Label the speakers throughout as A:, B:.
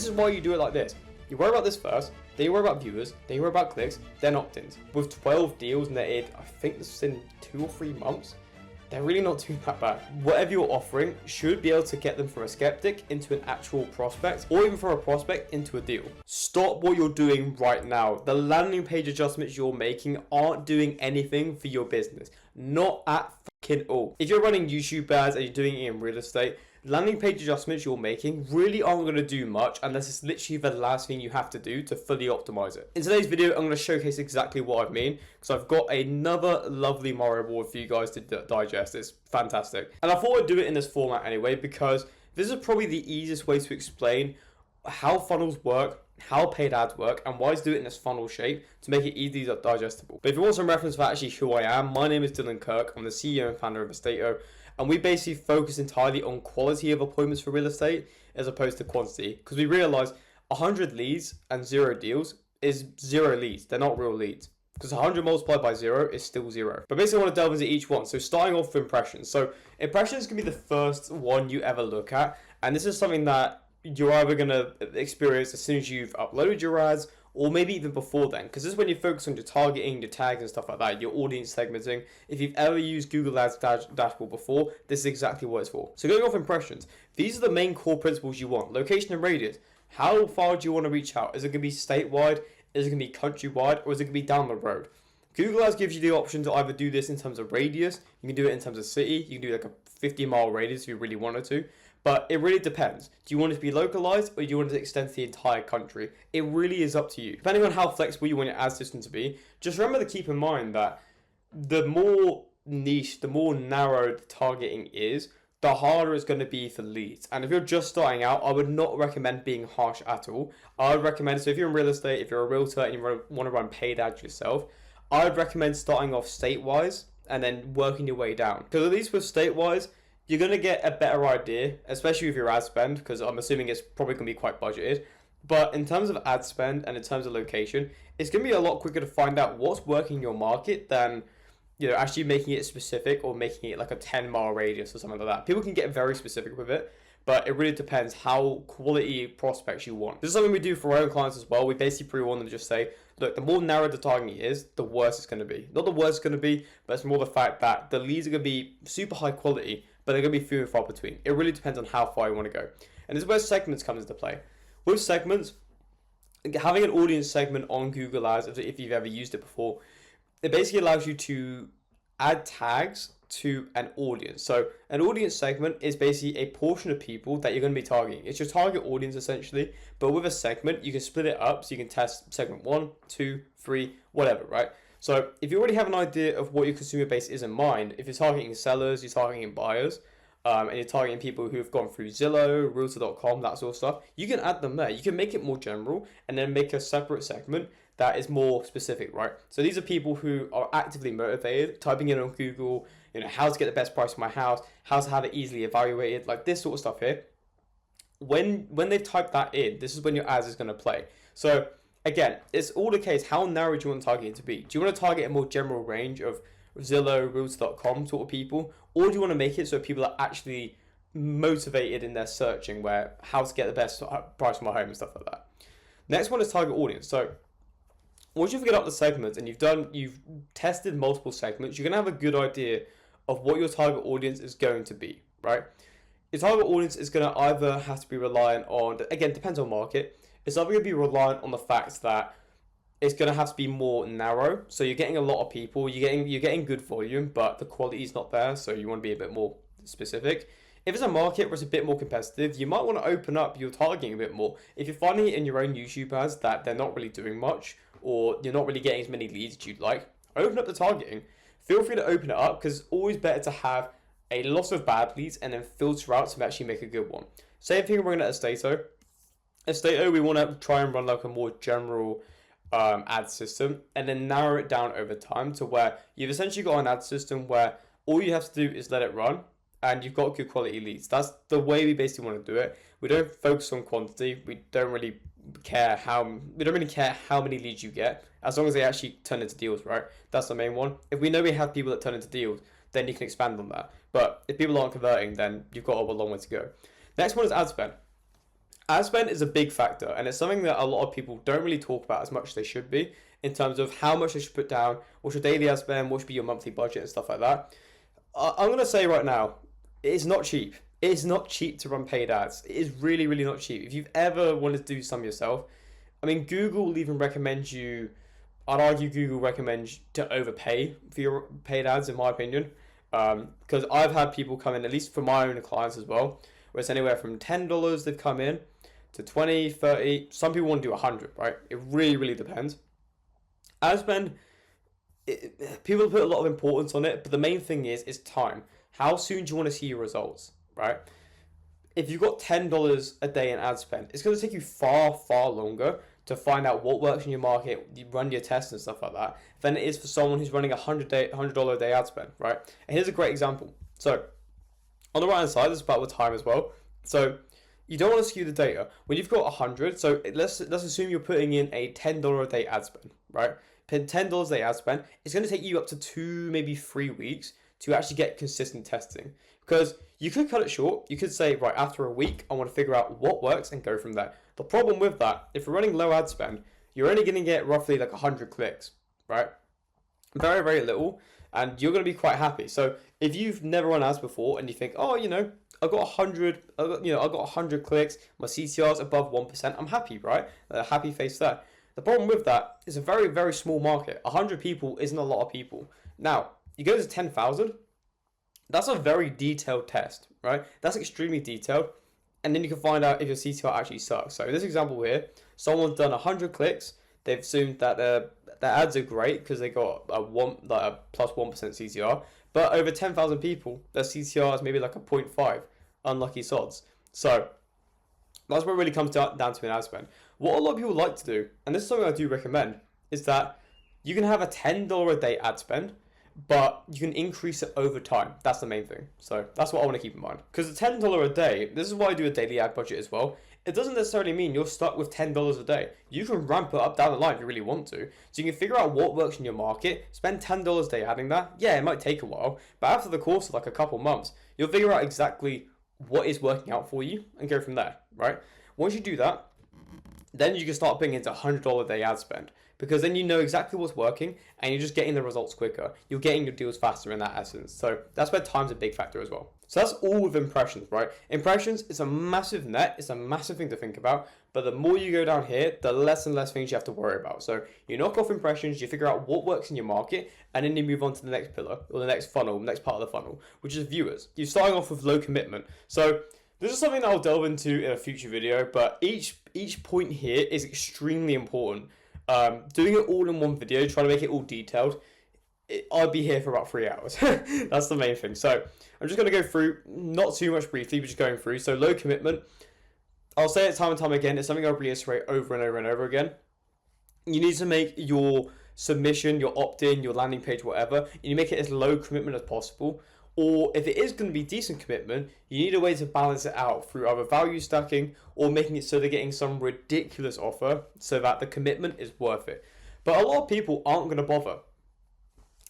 A: this is why you do it like this. You worry about this first, then you worry about viewers, then you worry about clicks, then opt-ins. With 12 deals netted, I think this is in 2 or 3 months, they're really not too that bad. Whatever you're offering should be able to get them from a skeptic into an actual prospect, or even from a prospect into a deal. Stop what you're doing right now. The landing page adjustments you're making aren't doing anything for your business. Not at fucking all. If you're running YouTube ads and you're doing it in real estate, landing page adjustments you're making really aren't going to do much unless it's literally the last thing you have to do to fully optimize it. In today's video, I'm going to showcase exactly what I mean, because I've got another lovely Mario board for you guys to digest. It's fantastic. And I thought I'd do it in this format anyway, because this is probably the easiest way to explain how funnels work, how paid ads work, and why to do it in this funnel shape to make it easily digestible. But if you want some reference for actually who I am, my name is Dylan Kirk. I'm the CEO and founder of Estato, and we basically focus entirely on quality of appointments for real estate as opposed to quantity, because we realize 100 leads and 0 deals is 0 leads. They're not real leads, because 100 multiplied by 0 is still 0. But basically I want to delve into each one. So starting off with impressions. So impressions can be the first one you ever look at, and this is something that you're either going to experience as soon as you've uploaded your ads, or maybe even before then, because this is when you focus on your targeting, your tags and stuff like that, your audience segmenting. If you've ever used Google Ads dashboard before, this is exactly what it's for. So going off impressions, these are the main core principles you want. Location and radius. How far do you want to reach out? Is it going to be statewide? Is it going to be countrywide? Or is it going to be down the road? Google Ads gives you the option to either do this in terms of radius, you can do it in terms of city, you can do like a 50-mile radius if you really wanted to. But it really depends. Do you want it to be localized, or do you want it to extend to the entire country? It really is up to you. Depending on how flexible you want your ad system to be, just remember to keep in mind that the more niche, the more narrow the targeting is, the harder it's going to be for leads. And if you're just starting out, I would not recommend being harsh at all. I would recommend, so if you're in real estate, if you're a realtor and you want to run paid ads yourself, I would recommend starting off state-wise and then working your way down. Because at least with state-wise, you're going to get a better idea, especially with your ad spend, because I'm assuming it's probably going to be quite budgeted. But in terms of ad spend and in terms of location, it's going to be a lot quicker to find out what's working in your market than, you know, actually making it specific or making it like a 10-mile radius or something like that. People can get very specific with it, but it really depends how quality prospects you want. This is something we do for our own clients as well. We basically pretty want them to just say, look, the more narrow the targeting is, the worse it's going to be. Not the worse it's going to be, but it's more the fact that the leads are going to be super high quality, but they're going to be few and far between. It really depends on how far you want to go. And this is where segments come into play. With segments, having an audience segment on Google Ads, if you've ever used it before, it basically allows you to add tags to an audience. So an audience segment is basically a portion of people that you're going to be targeting. It's your target audience essentially, but with a segment, you can split it up so you can test segment 1, 2, 3, whatever, right? So if you already have an idea of what your consumer base is in mind, if you're targeting sellers, you're targeting buyers, and you're targeting people who have gone through Zillow, Realtor.com, that sort of stuff, you can add them there. You can make it more general and then make a separate segment that is more specific, right? So these are people who are actively motivated, typing in on Google, you know, how to get the best price for my house, how to have it easily evaluated, like this sort of stuff here. When they've typed that in, this is when your ads is going to play. So again, it's all the case, how narrow do you want targeting to be? Do you want to target a more general range of Zillow, Realtor.com sort of people, or do you want to make it so people are actually motivated in their searching, where how to get the best price for my home and stuff like that? Next one is target audience. So once you've figured out the segments and you've tested multiple segments, you're going to have a good idea of what your target audience is going to be, right? Your target audience is going to either have to be reliant on, again, depends on market, it's either going to be reliant on the fact that it's going to have to be more narrow. So you're getting a lot of people, you're getting good volume, but the quality is not there. So you want to be a bit more specific. If it's a market where it's a bit more competitive, you might want to open up your targeting a bit more. If you're finding it in your own YouTube ads that they're not really doing much, or you're not really getting as many leads as you'd like, open up the targeting. Feel free to open it up, because it's always better to have a lot of bad leads and then filter out to actually make a good one. Same thing we're going at Estato. Estato, we want to try and run like a more general ad system and then narrow it down over time to where you've essentially got an ad system where all you have to do is let it run and you've got good quality leads. That's the way we basically want to do it. We don't focus on quantity. We don't really care how many leads you get, as long as they actually turn into deals, right? That's the main one. If we know we have people that turn into deals, then you can expand on that. But if people aren't converting, then you've got a long way to go. Next one is ad spend. Ad spend is a big factor, and it's something that a lot of people don't really talk about as much as they should be in terms of how much they should put down, what's your daily ad spend, what should be your monthly budget, and stuff like that. I'm going to say right now, it is not cheap. It is not cheap to run paid ads. It is really, really not cheap. If you've ever wanted to do some yourself, I mean, Google will even recommend you, I'd argue Google recommends to overpay for your paid ads, in my opinion. Because I've had people come in, at least for my own clients as well, where it's anywhere from $10 they've come in to 20, 30. Some people want to do 100, right? It really, really depends. Ad spend, people put a lot of importance on it, but the main thing is time. How soon do you want to see your results, right? If you've got $10 a day in ad spend, it's going to take you far, far longer to find out what works in your market, you run your tests and stuff like that, than it is for someone who's running $100 a day ad spend, right? And here's a great example. So on the right hand side, this is about with time as well. So you don't want to skew the data. When you've got 100, so let's assume you're putting in a $10 a day ad spend, right? $10 a day ad spend, it's going to take you up to 2, maybe 3 weeks to actually get consistent testing. Because you could cut it short. You could say, right, after a week, I want to figure out what works and go from there. The problem with that, if you're running low ad spend, you're only going to get roughly like 100 clicks, right? Very, very little, and you're going to be quite happy. So if you've never run ads before and you think, oh, I got 100, I got 100 clicks, my CTR is above 1%, I'm happy, right? Happy face there. The problem with that is a very, very small market. 100 people isn't a lot of people. Now, you go to 10,000, that's a very detailed test, right? That's extremely detailed. And then you can find out if your CTR actually sucks. So in this example here, someone's done 100 clicks. They've assumed that their ads are great because they got a plus 1% CTR. But over 10,000 people, their CTR is maybe like a 0.5. Unlucky sods. So that's what it really comes down to an ad spend. What a lot of people like to do, and this is something I do recommend, is that you can have a $10 a day ad spend, but you can increase it over time. That's the main thing. So that's what I want to keep in mind. Because the $10 a day, this is why I do a daily ad budget as well. It doesn't necessarily mean you're stuck with $10 a day. You can ramp it up down the line if you really want to. So you can figure out what works in your market, spend $10 a day adding that. Yeah, it might take a while, but after the course of like a couple months, you'll figure out exactly what is working out for you and go from there, right? Once you do that, then you can start putting into $100 a day ad spend, because then you know exactly what's working and you're just getting the results quicker. You're getting your deals faster in that essence. So that's where time's a big factor as well. So that's all with impressions, right? Impressions is a massive net. It's a massive thing to think about. But the more you go down here, the less and less things you have to worry about. So you knock off impressions, you figure out what works in your market, and then you move on to the next pillar or the next funnel, next part of the funnel, which is viewers. You're starting off with low commitment. So this is something that I'll delve into in a future video, but each point here is extremely important. Doing it all in one video, trying to make it all detailed, I'd be here for about 3 hours. That's the main thing. So I'm just going to go through, not too much briefly, but just going through. So low commitment, I'll say it time and time again. It's something I'll reiterate over and over and over again. You need to make your submission, your opt-in, your landing page, whatever, you make it as low commitment as possible. Or if it is going to be decent commitment, you need a way to balance it out through either value stacking or making it so they're getting some ridiculous offer so that the commitment is worth it. But a lot of people aren't going to bother.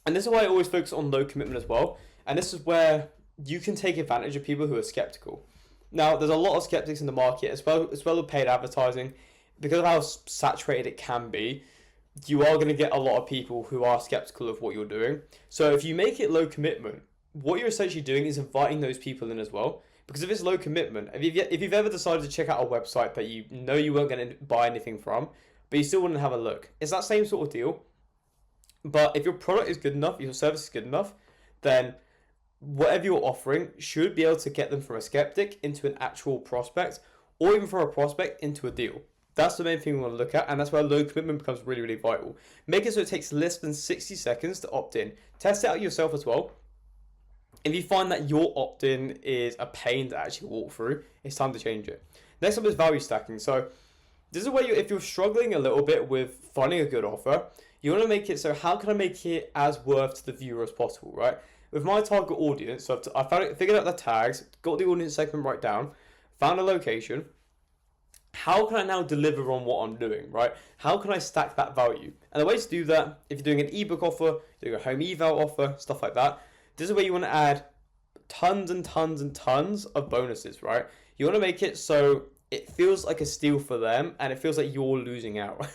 A: And this is why I always focus on low commitment as well. And this is where you can take advantage of people who are skeptical. Now, there's a lot of skeptics in the market, as well with paid advertising. Because of how saturated it can be, you are going to get a lot of people who are skeptical of what you're doing. So if you make it low commitment, what you're essentially doing is inviting those people in as well. Because if it's low commitment, if you've ever decided to check out a website that you know you weren't going to buy anything from, but you still want to have a look, it's that same sort of deal. But if your product is good enough, your service is good enough, then whatever you're offering should be able to get them from a skeptic into an actual prospect, or even from a prospect into a deal. That's the main thing we want to look at, and that's where low commitment becomes really, really vital. Make it so it takes less than 60 seconds to opt in. Test it out yourself as well. If you find that your opt-in is a pain to actually walk through, it's time to change it. Next up is value stacking. So this is where if you're struggling a little bit with finding a good offer, you want to make it so how can I make it as worth to the viewer as possible, right? With my target audience, so I figured out the tags, got the audience segment right down, found a location. How can I now deliver on what I'm doing, right? How can I stack that value? And the way to do that, if you're doing an ebook offer, doing a home eval offer, stuff like that, this is where you want to add tons and tons and tons of bonuses, right? You want to make it so it feels like a steal for them, and it feels like you're losing out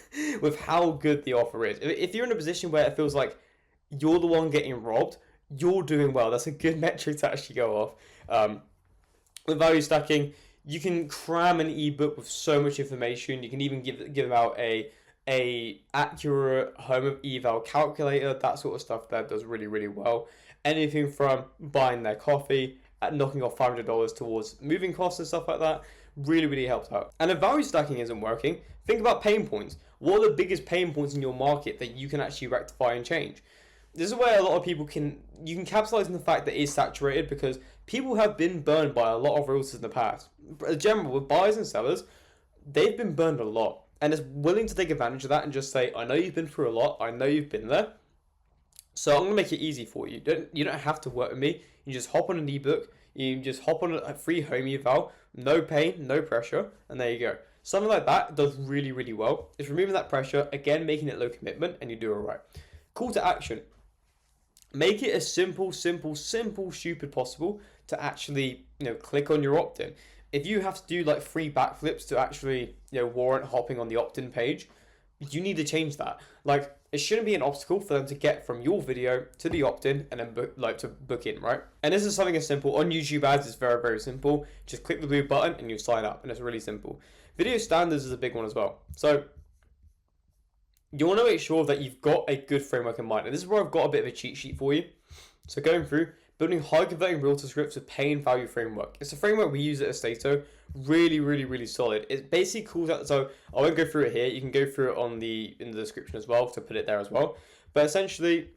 A: with how good the offer is. If you're in a position where it feels like you're the one getting robbed, you're doing well. That's a good metric to actually go off. With value stacking, you can cram an ebook with so much information. You can even give them out a accurate home of eval calculator. That sort of stuff that does really, really well. Anything from buying their coffee, knocking off $500 towards moving costs and stuff like that really, really helps out. And if value stacking isn't working, think about pain points. What are the biggest pain points in your market that you can actually rectify and change? This is where a lot of people you can capitalize on the fact that it's saturated, because people have been burned by a lot of realtors in the past. In general, with buyers and sellers, they've been burned a lot, and is willing to take advantage of that and just say, I know you've been through a lot, I know you've been there, so I'm going to make it easy for you. You don't have to work with me. You just hop on an ebook, you just hop on a free home eval, no pain, no pressure, and there you go. Something like that does really, really well. It's removing that pressure, again, making it low commitment, and you do it right. Call to action. Make it as simple, stupid possible to actually, click on your opt-in. If you have to do like 3 backflips to actually, warrant hopping on the opt-in page, you need to change that. Like, it shouldn't be an obstacle for them to get from your video to the opt-in and then book in, right? And this is something as simple. On YouTube ads, it's very, very simple. Just click the blue button and you sign up, and it's really simple. Video standards is a big one as well. So you want to make sure that you've got a good framework in mind. And this is where I've got a bit of a cheat sheet for you. So going through, building high converting realtor scripts with pain value framework. It's a framework we use at Estato. Really, really, really solid. It basically calls out, so I won't go through it here. You can go through it in the description as well, to put it there as well. But essentially,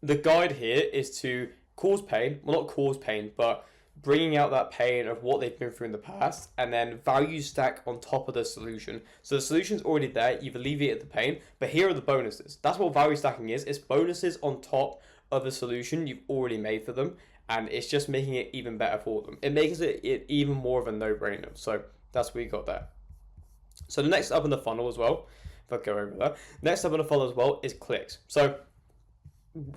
A: the guide here is to cause pain. Well, not cause pain, but bringing out that pain of what they've been through in the past, and then value stack on top of the solution. So the solution's already there, you've alleviated the pain, but here are the bonuses. That's what value stacking is. It's bonuses on top of the solution you've already made for them, and it's just making it even better for them. It makes it even more of a no-brainer. So that's what we got there. So the next up in the funnel as well, if I go over there, next up in the funnel as well is clicks. So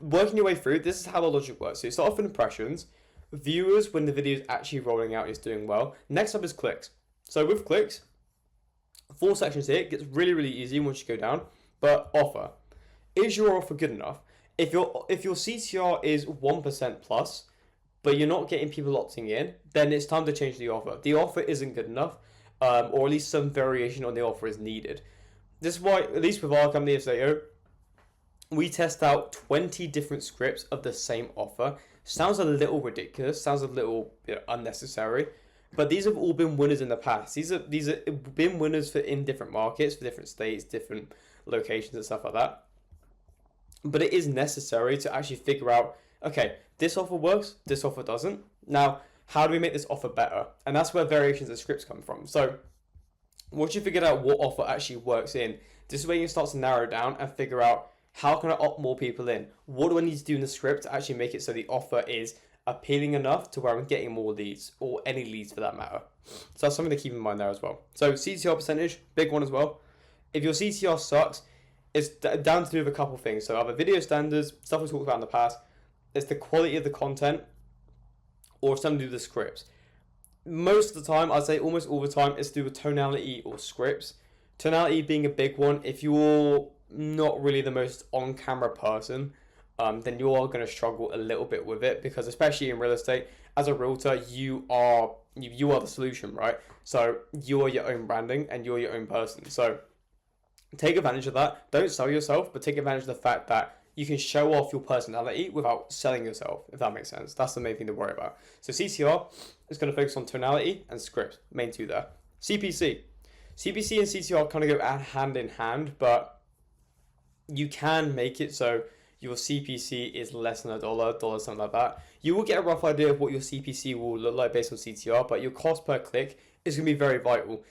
A: working your way through, this is how the logic works. So you start off with impressions, viewers when the video is actually rolling out is doing well. Next up is clicks. So with clicks, 4 sections here. It gets really, really easy once you go down. But offer. Is your offer good enough? If your CTR is 1% plus, but you're not getting people opting in, then it's time to change the offer. The offer isn't good enough, or at least some variation on the offer is needed. This is why, at least with our company, Estato, we test out 20 different scripts of the same offer. Sounds a little ridiculous, sounds a little unnecessary, but these have all been winners in the past. These are been winners in different markets, for different states, different locations and stuff like that. But it is necessary to actually figure out, okay, this offer works, this offer doesn't. Now, how do we make this offer better? And that's where variations of scripts come from. So once you figured out what offer actually works in, this is where you can start to narrow down and figure out, how can I opt more people in? What do I need to do in the script to actually make it so the offer is appealing enough to where I'm getting more leads, or any leads for that matter? So that's something to keep in mind there as well. So CTR percentage, big one as well. If your CTR sucks, it's down to do with a couple things. So either video standards, stuff we talked about in the past, it's the quality of the content, or something to do with the scripts. Most of the time, I'd say almost all the time, it's to do with tonality or scripts. Tonality being a big one. If you're not really the most on-camera person, then you are going to struggle a little bit with it, because especially in real estate, as a realtor, you are the solution, right? So you're your own branding and you're your own person. So take advantage of that. Don't sell yourself, but take advantage of the fact that you can show off your personality without selling yourself, if that makes sense. That's the main thing to worry about. So CTR is going to focus on tonality and script, main two there. CPC and CTR kind of go hand in hand, but you can make it so your CPC is less than $1, something like that. You will get a rough idea of what your CPC will look like based on CTR, but your cost per click is going to be very vital,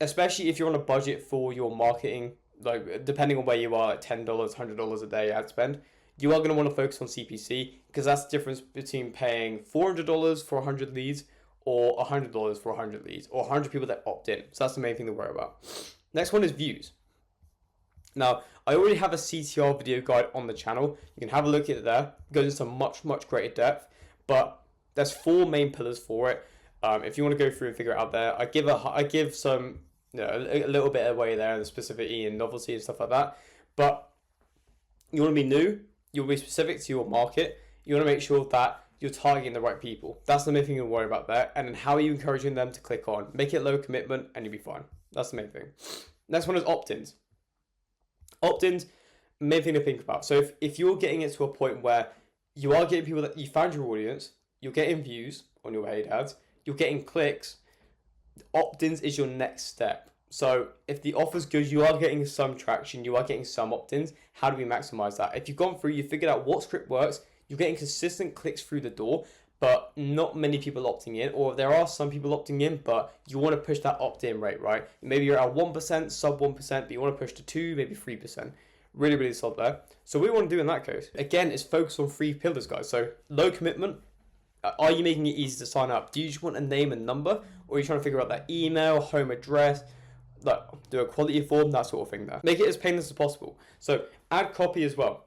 A: especially if you're on a budget for your marketing. Like, depending on where you are, like $10, $100 a day ad spend, you are going to want to focus on CPC, because that's the difference between paying $400 for 100 leads, or $100 for 100 leads, or 100 people that opt in. So that's the main thing to worry about. Next one is views. Now, I already have a CTR video guide on the channel. You can have a look at it there. It goes into much, much greater depth, but there's 4 main pillars for it. If you want to go through and figure it out there, I give some, a little bit away there, the specificity and novelty and stuff like that. But you want to be new, you want to be specific to your market, you want to make sure that you're targeting the right people. That's the main thing you worry about there. And then how are you encouraging them to click on? Make it low commitment and you'll be fine. That's the main thing. Next one is opt-ins. Opt-ins, main thing to think about. So if you're getting it to a point where you are getting people that you found your audience, you're getting views on your paid ads, you're getting clicks, opt-ins is your next step. So if the offer's good, you are getting some traction, you are getting some opt-ins. How do we maximize that? If you've gone through, you figured out what script works, you're getting consistent clicks through the door, but not many people opting in, or there are some people opting in, but you want to push that opt-in rate, right? Maybe you're at 1%, sub 1%, but you want to push to 2, maybe 3%. Really, really solid there. So what we want to do in that case, again, is focus on 3 pillars, guys. So low commitment. Are you making it easy to sign up? Do you just want a name and number, or are you trying to figure out that email, home address, like do a quality form, that sort of thing there? Make it as painless as possible. So add copy as well.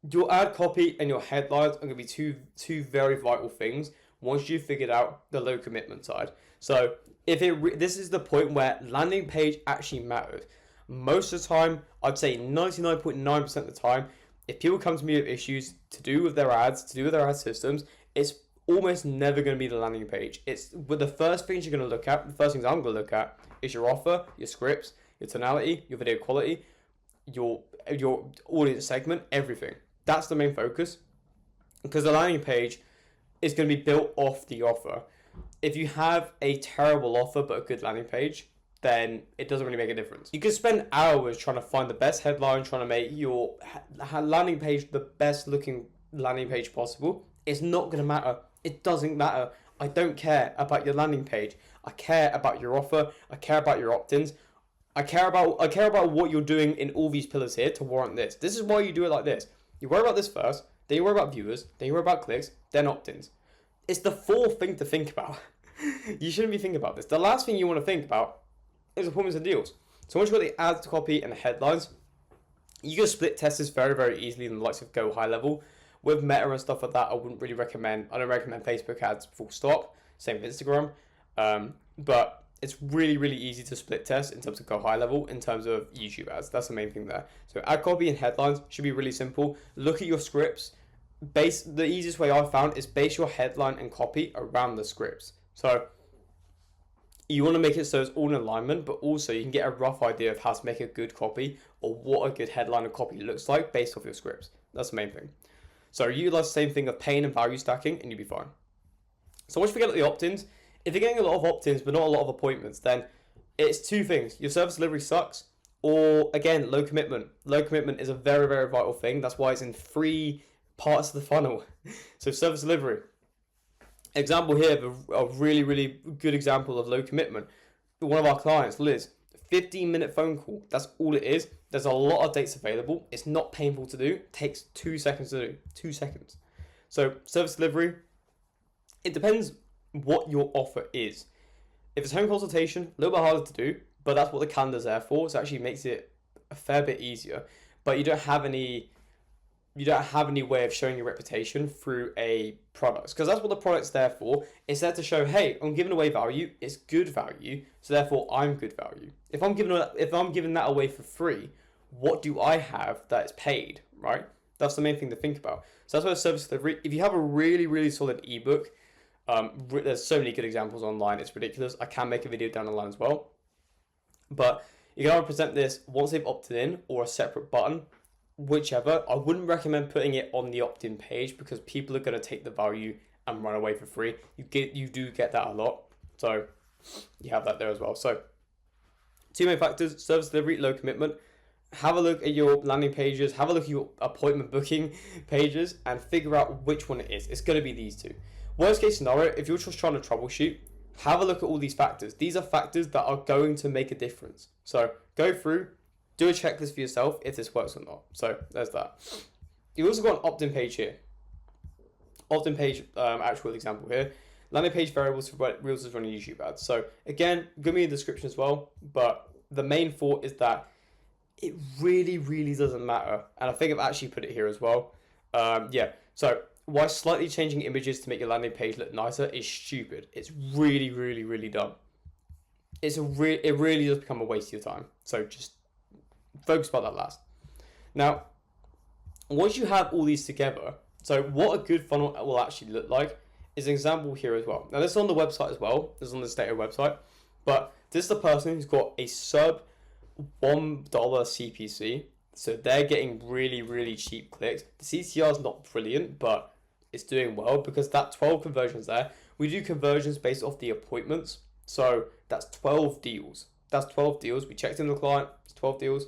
A: Your ad copy and your headlines are going to be two very vital things once you've figured out the low commitment side. So if this is the point where landing page actually matters. Most of the time, I'd say 99.9% of the time, if people come to me with issues to do with their ads, to do with their ad systems, it's almost never going to be the landing page. But the first things you're going to look at, the first things I'm going to look at is your offer, your scripts, your tonality, your video quality, your audience segment, everything. That's the main focus, because the landing page is going to be built off the offer. If you have a terrible offer but a good landing page, then it doesn't really make a difference. You can spend hours trying to find the best headline, trying to make your landing page the best looking landing page possible. It's not going to matter. It doesn't matter. I don't care about your landing page. I care about your offer. I care about your opt-ins. I care about what you're doing in all these pillars here to warrant this. This is why you do it like this. You worry about this first, then you worry about viewers, then you worry about clicks, then opt-ins. It's the fourth thing to think about. You shouldn't be thinking about this. The last thing you want to think about is appointments and deals. So once you've got the ads copy and the headlines, you can split test this very, very easily in the likes of Go High Level. With Meta and stuff like that, I don't recommend Facebook ads full stop. Same with Instagram. But it's really, really easy to split test in terms of Go High Level, in terms of YouTube ads. That's the main thing there. So ad copy and headlines should be really simple. Look at your scripts. The easiest way I've found is base your headline and copy around the scripts. So you want to make it so it's all in alignment, but also you can get a rough idea of how to make a good copy or what a good headline and copy looks like based off your scripts. That's the main thing. So utilize the same thing of pain and value stacking and you'll be fine. So once you forget the opt-ins, if you're getting a lot of opt-ins but not a lot of appointments, then it's 2 things. Your service delivery sucks, or again, low commitment. Low commitment is a very, very vital thing. That's why it's in 3 parts of the funnel. So service delivery. Example here, a really, really good example of low commitment. One of our clients, Liz, 15-minute phone call. That's all it is. There's a lot of dates available. It's not painful to do. It takes 2 seconds to do. 2 seconds. So service delivery, it depends what your offer is. If it's home consultation, a little bit harder to do, but that's what the calendar's there for. So it actually makes it a fair bit easier. But you don't have any way of showing your reputation through a product, because that's what the product's there for. It's there to show, hey, I'm giving away value. It's good value, so therefore I'm good value. If I'm giving that away for free, what do I have that is paid, right? That's the main thing to think about. So that's why service delivery. If you have a really, really solid ebook, there's so many good examples online. It's ridiculous. I can make a video down the line as well, but you can either present this once they've opted in or a separate button. Whichever. I wouldn't recommend putting it on the opt-in page because people are going to take the value and run away for free. You do get that a lot, so you have that there as well. So 2 main factors: service delivery, low commitment. Have a look at your landing pages, have a look at your appointment booking pages, and figure out which one it is. It's going to be these 2. Worst case scenario, if you're just trying to troubleshoot, have a look at all these factors. These are factors that are going to make a difference. So go through, do a checklist for yourself if this works or not. So there's that. You've also got an opt-in page here. Opt-in page, actual example here. Landing page variables for Reels running YouTube ads. So again, give me a description as well. But the main thought is that it really, really doesn't matter. And I think I've actually put it here as well. So why slightly changing images to make your landing page look nicer is stupid. It's really, really, really dumb. It really does become a waste of your time. So just focus about that last. Now, once you have all these together, so what a good funnel will actually look like is an example here as well. Now this is on the website as well. This is on the Stato website, but this is the person who's got a sub $1 CPC. So they're getting really, really cheap clicks. The CTR is not brilliant, but it's doing well because that 12 conversions there. We do conversions based off the appointments. So that's 12 deals. That's 12 deals. We checked in the client, it's 12 deals.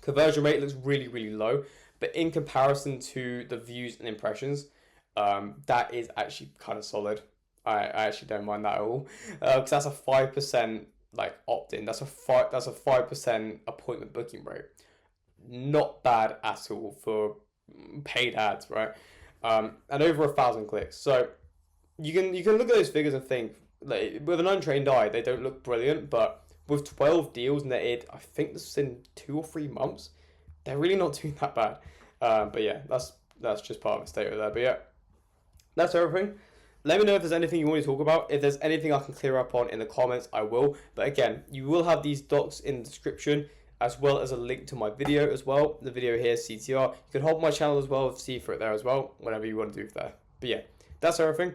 A: Conversion rate looks really, really low, but in comparison to the views and impressions, that is actually kind of solid. I actually don't mind that at all, because that's a 5% like opt-in. That's a 5% appointment booking rate. Not bad at all for paid ads, right? And over 1,000 clicks. So you can look at those figures and think, like, with an untrained eye, they don't look brilliant, but with 12 deals netted, I think this is in 2 or 3 months, they're really not doing that bad. But yeah, that's just part of the state of there. But yeah, that's everything. Let me know if there's anything you want to talk about. If there's anything I can clear up on in the comments, I will. But again, you will have these docs in the description, as well as a link to my video as well. The video here is CTR. You can hold my channel as well, see for it there as well, whatever you want to do there. But yeah, that's everything.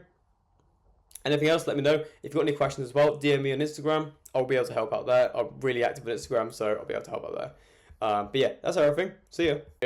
A: Anything else, let me know. If you've got any questions as well, DM me on Instagram. I'll be able to help out there. I'm really active on Instagram, so I'll be able to help out there. But yeah, that's everything. See ya.